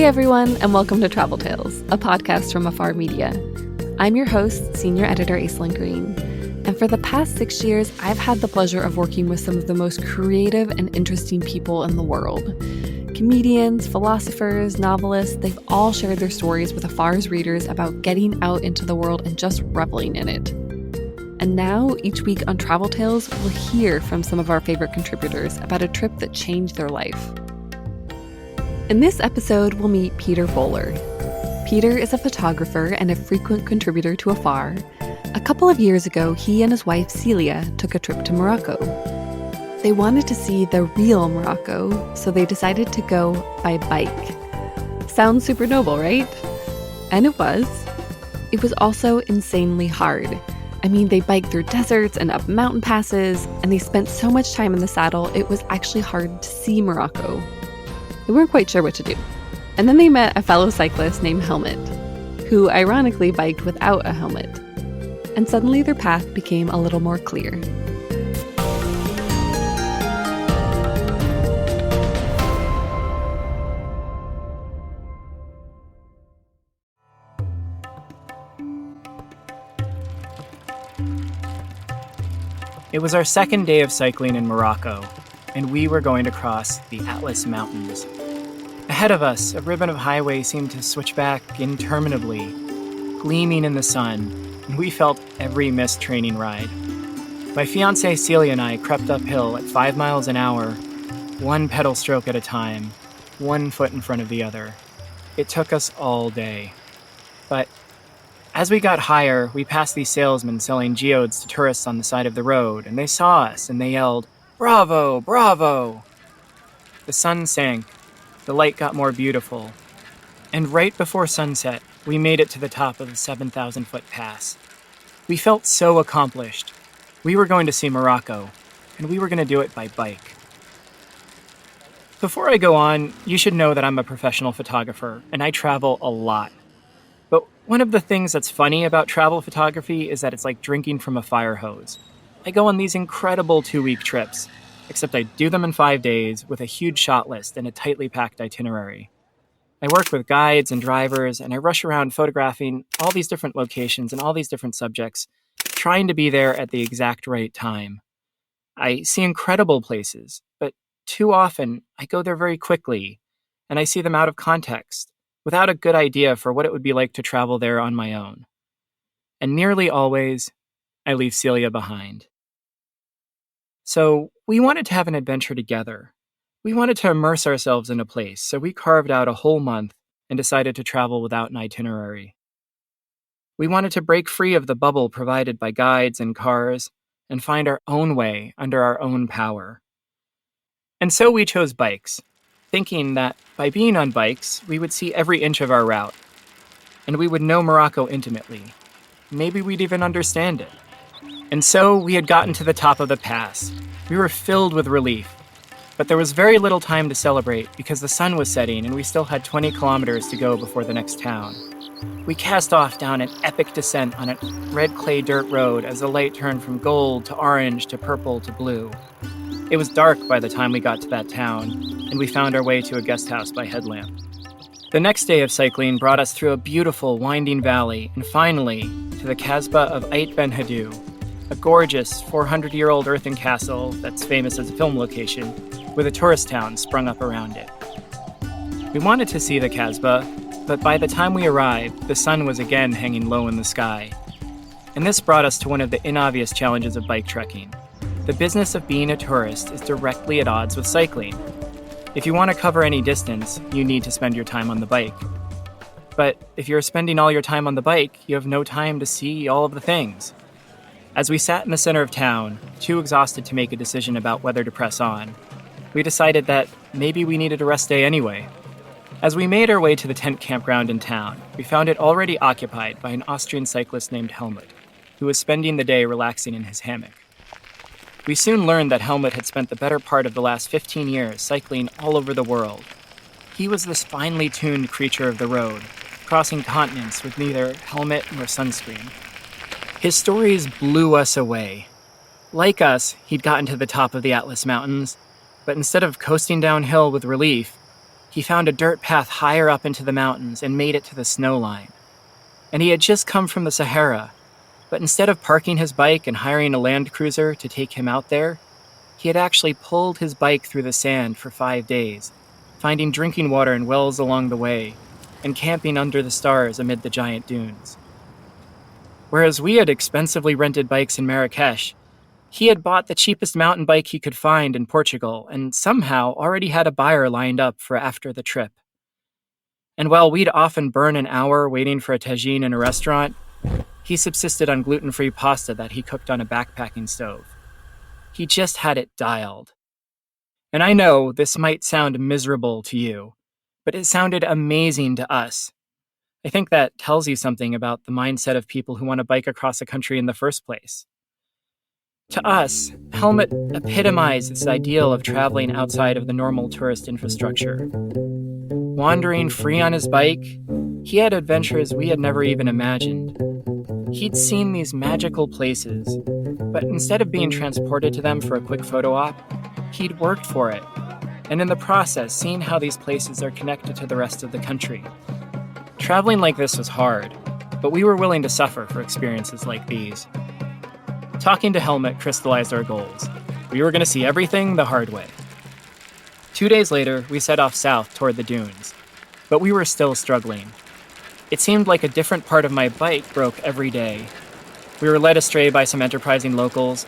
everyone, and welcome to Travel Tales, a podcast from Afar Media. I'm your host, Senior Editor Aislinn Green, and for the past 6 years, I've had the pleasure of working with some of the most creative and interesting people in the world. Comedians, philosophers, novelists, they've all shared their stories with Afar's readers about getting out into the world and just reveling in it. And now, each week on Travel Tales, we'll hear from some of our favorite contributors about a trip that changed their life. In this episode, we'll meet Peter Bowler. Peter is a photographer and a frequent contributor to Afar. A couple of years ago, he and his wife Celia took a trip to Morocco. They wanted to see the real Morocco, so they decided to go by bike. Sounds super noble, right? And it was. It was also insanely hard. I mean, they biked through deserts and up mountain passes, and they spent so much time in the saddle, it was actually hard to see Morocco. They weren't quite sure what to do. And then they met a fellow cyclist named Helmut, who ironically biked without a helmet. And suddenly their path became a little more clear. It was our second day of cycling in Morocco, and we were going to cross the Atlas Mountains. Ahead of us, a ribbon of highway seemed to switch back interminably, gleaming in the sun, and we felt every missed training ride. My fiancée Celia and I crept uphill at 5 miles an hour, one pedal stroke at a time, one foot in front of the other. It took us all day. But as we got higher, we passed these salesmen selling geodes to tourists on the side of the road, and they saw us and they yelled, "Bravo, bravo!" The sun sank, the light got more beautiful, and right before sunset, we made it to the top of the 7,000-foot pass. We felt so accomplished. We were going to see Morocco, and we were going to do it by bike. Before I go on, you should know that I'm a professional photographer, and I travel a lot. But one of the things that's funny about travel photography is that it's like drinking from a fire hose. I go on these incredible 2-week trips, except I do them in 5 days with a huge shot list and a tightly packed itinerary. I work with guides and drivers, and I rush around photographing all these different locations and all these different subjects, trying to be there at the exact right time. I see incredible places, but too often I go there very quickly, and I see them out of context, without a good idea for what it would be like to travel there on my own. And nearly always, I leave Celia behind. So we wanted to have an adventure together. We wanted to immerse ourselves in a place, so we carved out a whole month and decided to travel without an itinerary. We wanted to break free of the bubble provided by guides and cars and find our own way under our own power. And so we chose bikes, thinking that by being on bikes, we would see every inch of our route, and we would know Morocco intimately. Maybe we'd even understand it. And so we had gotten to the top of the pass. We were filled with relief. But there was very little time to celebrate because the sun was setting and we still had 20 kilometers to go before the next town. We cast off down an epic descent on a red clay dirt road as the light turned from gold to orange to purple to blue. It was dark by the time we got to that town, and we found our way to a guest house by headlamp. The next day of cycling brought us through a beautiful winding valley and finally to the Kasbah of Ait Ben Haddou, a gorgeous 400-year-old earthen castle that's famous as a film location, with a tourist town sprung up around it. We wanted to see the Kasbah, but by the time we arrived, the sun was again hanging low in the sky. And this brought us to one of the inobvious challenges of bike trekking. The business of being a tourist is directly at odds with cycling. If you want to cover any distance, you need to spend your time on the bike. But if you're spending all your time on the bike, you have no time to see all of the things. As we sat in the center of town, too exhausted to make a decision about whether to press on, we decided that maybe we needed a rest day anyway. As we made our way to the tent campground in town, we found it already occupied by an Austrian cyclist named Helmut, who was spending the day relaxing in his hammock. We soon learned that Helmut had spent the better part of the last 15 years cycling all over the world. He was this finely tuned creature of the road, crossing continents with neither helmet nor sunscreen. His stories blew us away. Like us, he'd gotten to the top of the Atlas Mountains, but instead of coasting downhill with relief, He found a dirt path higher up into the mountains and made it to the snow line. And he had just come from the Sahara, but instead of parking his bike and hiring a Land Cruiser to take him out there, he had actually pulled his bike through the sand for 5 days, finding drinking water in wells along the way, and camping under the stars amid the giant dunes. Whereas we had expensively rented bikes in Marrakesh, he had bought the cheapest mountain bike he could find in Portugal and somehow already had a buyer lined up for after the trip. And while we'd often burn an hour waiting for a tagine in a restaurant, he subsisted on gluten-free pasta that he cooked on a backpacking stove. He just had it dialed. And I know this might sound miserable to you, but it sounded amazing to us. I think that tells you something about the mindset of people who want to bike across a country in the first place. To us, Helmut epitomized this ideal of traveling outside of the normal tourist infrastructure. Wandering free on his bike, he had adventures we had never even imagined. He'd seen these magical places, but instead of being transported to them for a quick photo op, he'd worked for it, and in the process seen how these places are connected to the rest of the country. Traveling like this was hard, but we were willing to suffer for experiences like these. Talking to Helmut crystallized our goals. We were going to see everything the hard way. 2 days later, we set off south toward the dunes, but we were still struggling. It seemed like a different part of my bike broke every day. We were led astray by some enterprising locals,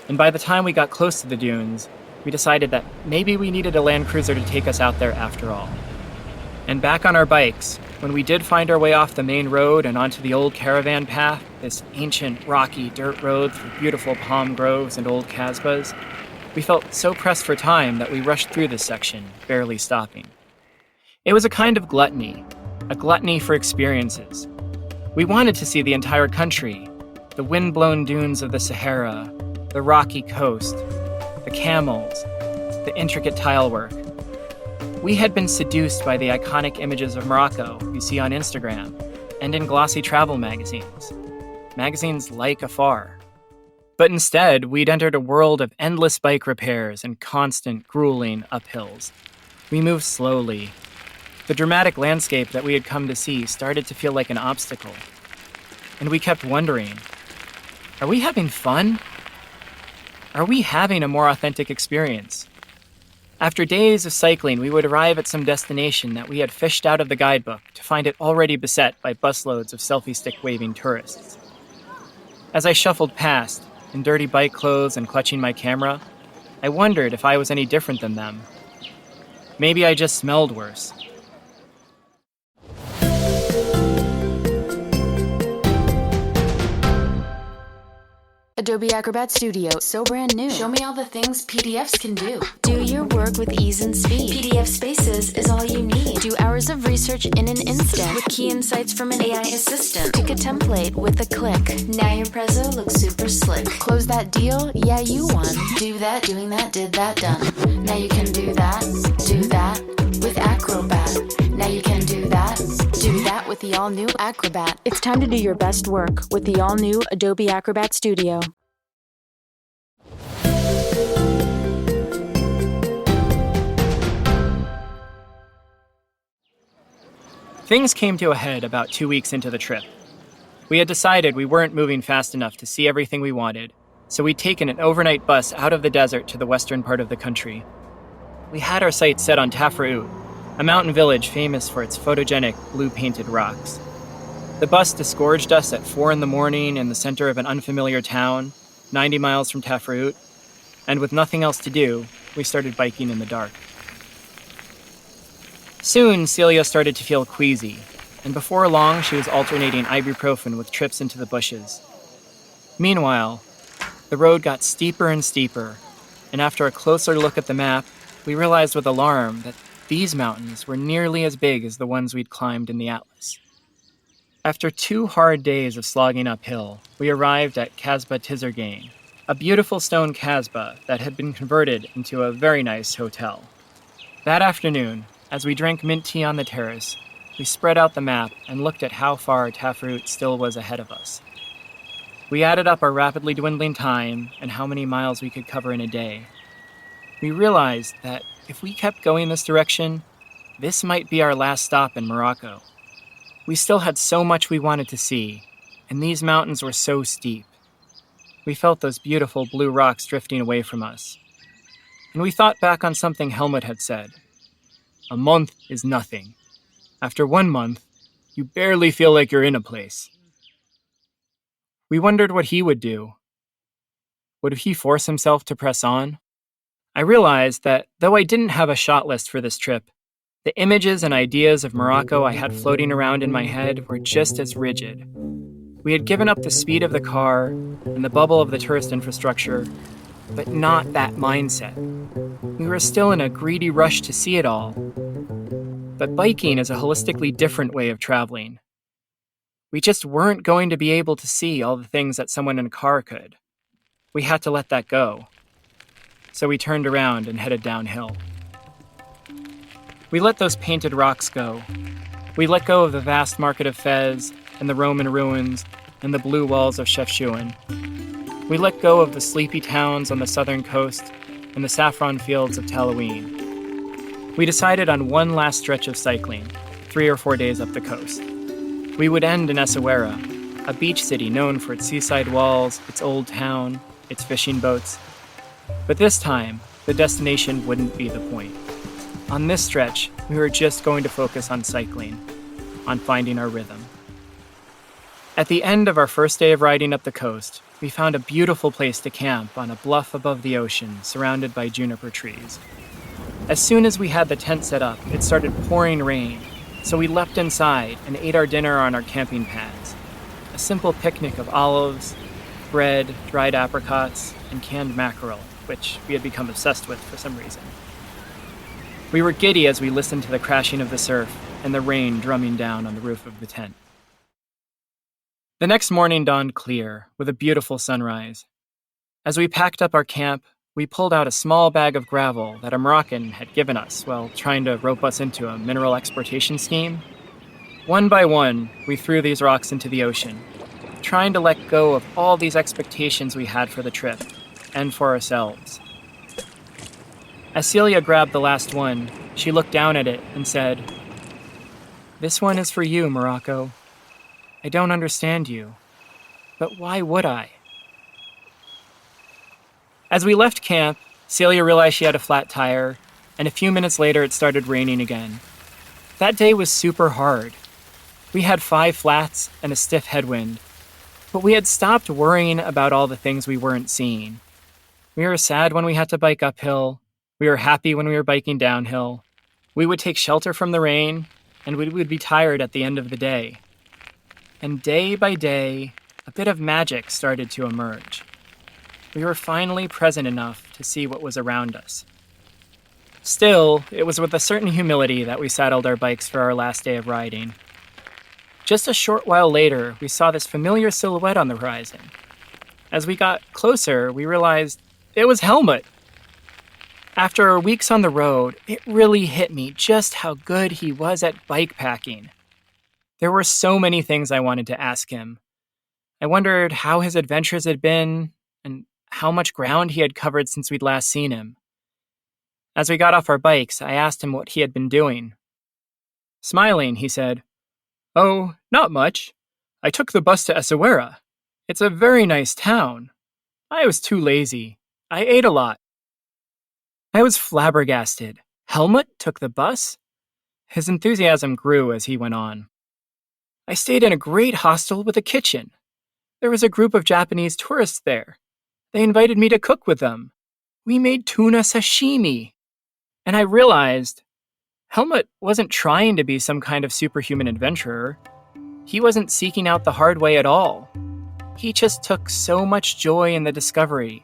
and by the time we got close to the dunes, we decided that maybe we needed a Land Cruiser to take us out there after all. And back on our bikes, when we did find our way off the main road and onto the old caravan path, this ancient, rocky dirt road through beautiful palm groves and old kasbahs, we felt so pressed for time that we rushed through this section, barely stopping. It was a kind of gluttony, a gluttony for experiences. We wanted to see the entire country, the wind-blown dunes of the Sahara, the rocky coast, the camels, the intricate tilework. We had been seduced by the iconic images of Morocco you see on Instagram and in glossy travel magazines. Magazines like Afar. But instead, we'd entered a world of endless bike repairs and constant, grueling uphills. We moved slowly. The dramatic landscape that we had come to see started to feel like an obstacle. And we kept wondering, are we having fun? Are we having a more authentic experience? After days of cycling, we would arrive at some destination that we had fished out of the guidebook to find it already beset by busloads of selfie stick-waving tourists. As I shuffled past, in dirty bike clothes and clutching my camera, I wondered if I was any different than them. Maybe I just smelled worse. Adobe Acrobat Studio, so brand new. Show me all the things PDFs can do. Do your work with ease and speed. PDF Spaces is all you need. Do hours of research in an instant with key insights from an AI assistant. Pick a template with a click. Now your prezzo looks super slick. Close that deal? Yeah, you won. Do that, doing that, did that, done. Now you can do that with Acrobat. Now you can do that with the all-new Acrobat. It's time to do your best work with the all-new Adobe Acrobat Studio. Things came to a head about 2 weeks into the trip. We had decided we weren't moving fast enough to see everything we wanted, so we'd taken an overnight bus out of the desert to the western part of the country. We had our sights set on Tafraout, a mountain village famous for its photogenic blue-painted rocks. The bus disgorged us at 4 a.m. in the center of an unfamiliar town, 90 miles from Tafraout, and with nothing else to do, we started biking in the dark. Soon, Celia started to feel queasy, and before long, she was alternating ibuprofen with trips into the bushes. Meanwhile, the road got steeper and steeper, and after a closer look at the map, we realized with alarm that these mountains were nearly as big as the ones we'd climbed in the Atlas. After 2 hard days of slogging uphill, we arrived at Kasbah Tizergain, a beautiful stone kasbah that had been converted into a very nice hotel. That afternoon, as we drank mint tea on the terrace, we spread out the map and looked at how far Tafraout still was ahead of us. We added up our rapidly dwindling time and how many miles we could cover in a day. We realized that if we kept going this direction, this might be our last stop in Morocco. We still had so much we wanted to see, and these mountains were so steep. We felt those beautiful blue rocks drifting away from us. And we thought back on something Helmut had said. A month is nothing. After 1 month, you barely feel like you're in a place. We wondered what he would do. Would he force himself to press on? I realized that, though I didn't have a shot list for this trip, the images and ideas of Morocco I had floating around in my head were just as rigid. We had given up the speed of the car and the bubble of the tourist infrastructure, but not that mindset. We were still in a greedy rush to see it all. But biking is a holistically different way of traveling. We just weren't going to be able to see all the things that someone in a car could. We had to let that go. So we turned around and headed downhill. We let those painted rocks go. We let go of the vast market of Fez and the Roman ruins and the blue walls of Chefchaouen. We let go of the sleepy towns on the southern coast and the saffron fields of Tallaween. We decided on one last stretch of cycling, 3 or 4 days up the coast. We would end in Essaouira, a beach city known for its seaside walls, its old town, its fishing boats. But this time, the destination wouldn't be the point. On this stretch, we were just going to focus on cycling, on finding our rhythm. At the end of our first day of riding up the coast, we found a beautiful place to camp on a bluff above the ocean, surrounded by juniper trees. As soon as we had the tent set up, it started pouring rain, so we leapt inside and ate our dinner on our camping pads. A simple picnic of olives, bread, dried apricots, and canned mackerel, which we had become obsessed with for some reason. We were giddy as we listened to the crashing of the surf and the rain drumming down on the roof of the tent. The next morning dawned clear, with a beautiful sunrise. As we packed up our camp, we pulled out a small bag of gravel that a Moroccan had given us while trying to rope us into a mineral exploitation scheme. One by one, we threw these rocks into the ocean, trying to let go of all these expectations we had for the trip, and for ourselves. As Celia grabbed the last one, she looked down at it and said, "This one is for you, Morocco. I don't understand you, but why would I?" As we left camp, Celia realized she had a flat tire, and a few minutes later it started raining again. That day was super hard. We had 5 flats and a stiff headwind, but we had stopped worrying about all the things we weren't seeing. We were sad when we had to bike uphill. We were happy when we were biking downhill. We would take shelter from the rain, and we would be tired at the end of the day. And day by day, a bit of magic started to emerge. We were finally present enough to see what was around us. Still, it was with a certain humility that we saddled our bikes for our last day of riding. Just a short while later, we saw this familiar silhouette on the horizon. As we got closer, we realized it was Helmut. After weeks on the road, it really hit me just how good he was at bike packing. There were so many things I wanted to ask him. I wondered how his adventures had been, and how much ground he had covered since we'd last seen him. As we got off our bikes, I asked him what he had been doing. Smiling, he said, "Oh, not much. I took the bus to Essaouira. It's a very nice town. I was too lazy. I ate a lot." I was flabbergasted. Helmut took the bus? His enthusiasm grew as he went on. "I stayed in a great hostel with a kitchen. There was a group of Japanese tourists there. They invited me to cook with them. We made tuna sashimi." And I realized Helmut wasn't trying to be some kind of superhuman adventurer. He wasn't seeking out the hard way at all. He just took so much joy in the discovery.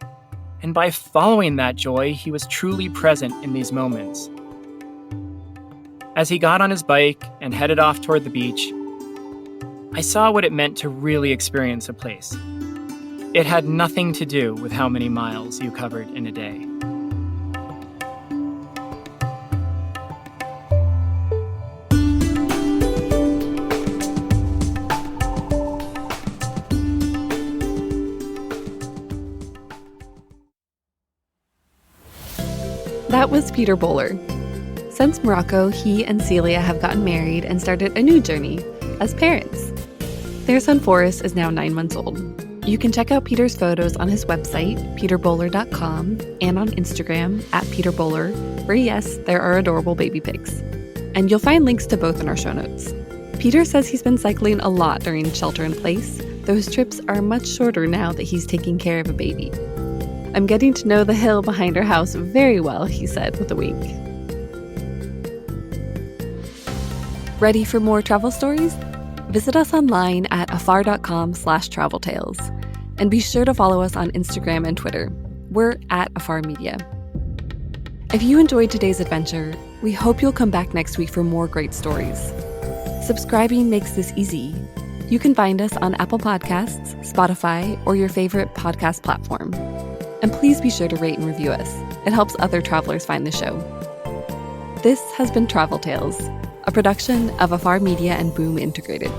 And by following that joy, he was truly present in these moments. As he got on his bike and headed off toward the beach, I saw what it meant to really experience a place. It had nothing to do with how many miles you covered in a day. That was Peter Bowler. Since Morocco, he and Celia have gotten married and started a new journey as parents. Their son Forrest is now 9 months old. You can check out Peter's photos on his website, peterbowler.com, and on Instagram @peterbowler, where yes, there are adorable baby pics. And you'll find links to both in our show notes. Peter says he's been cycling a lot during shelter in place. Those trips are much shorter now that he's taking care of a baby. I'm getting to know the hill behind our house very well, he said with a wink. Ready for more travel stories? Visit us online at afar.com/traveltales. And be sure to follow us on Instagram and Twitter. We're @afarmedia. If you enjoyed today's adventure, we hope you'll come back next week for more great stories. Subscribing makes this easy. You can find us on Apple Podcasts, Spotify, or your favorite podcast platform. And please be sure to rate and review us. It helps other travelers find the show. This has been Travel Tales, a production of Afar Media and Boom Integrated.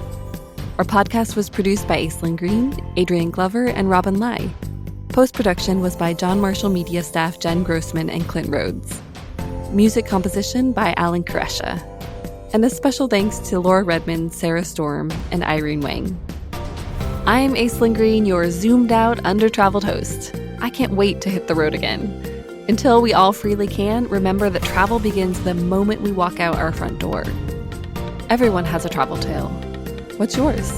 Our podcast was produced by Aislinn Green, Adrian Glover, and Robin Lai. Post-production was by John Marshall Media staff Jen Grossman and Clint Rhodes. Music composition by Alan Koresha. And a special thanks to Laura Redmond, Sarah Storm, and Irene Wang. I'm Aislinn Green, your zoomed-out, under-traveled host. I can't wait to hit the road again. Until we all freely can, remember that travel begins the moment we walk out our front door. Everyone has a travel tale. What's yours?